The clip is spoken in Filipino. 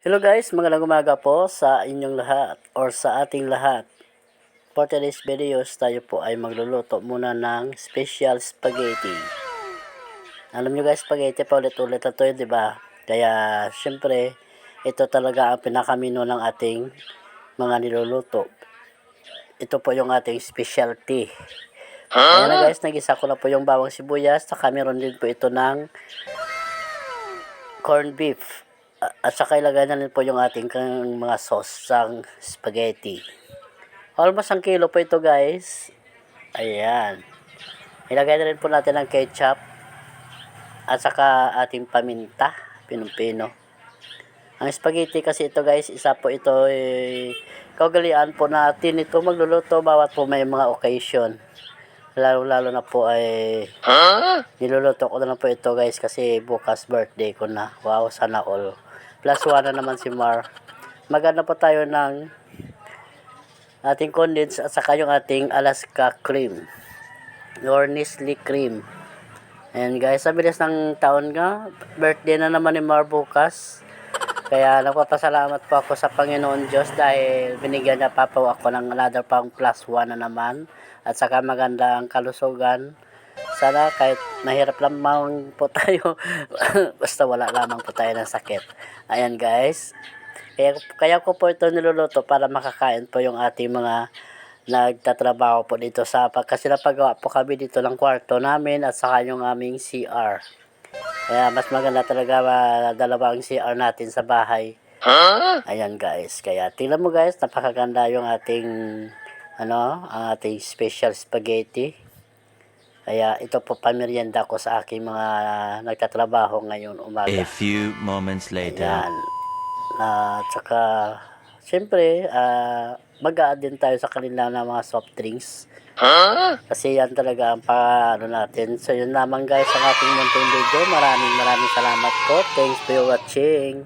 Hello guys, magandang umaga po sa inyong lahat or sa ating lahat. For today's videos, tayo po ay magluluto muna ng special spaghetti. Alam nyo guys, spaghetti pa ulit-ulit na to, di ba? Kaya syempre, ito talaga ang pinakamino ng ating mga niluluto. Ito po yung ating specialty. Kaya na guys, nagisa ko na po yung bawang sibuyas. Saka meron din po ito ng corned beef. At saka ilagay na rin po yung ating mga sauce sang spaghetti. Almost 1 kilo po ito guys. Ayan. Ilagay na rin po natin ang ketchup. At saka ating paminta. Pinong-pino. Ang spaghetti kasi ito guys, isa po ito kaugalian po natin ito magluluto bawat po may mga occasion. Lalo na po ay niluluto ko na lang po ito guys kasi bukas birthday ko na. Wow, sana all. Plus 1 na naman si Mar. Maganda po tayo ng ating condensed at saka yung ating Alaska cream or Nestle cream. And guys, sa bilis ng taon nga, birthday na naman ni Mar bukas. Kaya nagpapasalamat po ako sa Panginoon Diyos dahil binigyan niya pa po ako ng another pang plus 1 na naman. At saka maganda ang kalusugan. Sana kahit mahirap lamang po tayo, basta wala lamang po tayo ng sakit. Ayan guys. Kaya ko po ito niluluto para makakain po yung ating mga nagtatrabaho po dito kasi napagawa po kami dito ng kwarto namin at saka yung aming CR. Kaya mas maganda talaga dalawa ang CR natin sa bahay. Ayan guys. Kaya tingnan mo guys, napakaganda yung ating ang ating special spaghetti. Kaya ito po pamerienda ko sa aking mga nagtatrabaho ngayon umaga. A few moments later. Ayan. At saka, siyempre, mag-a-add din tayo sa kanila ng mga soft drinks. Kasi yan talaga ang paano natin. So yun naman guys ang ating munting video. Maraming salamat po. Thanks for watching.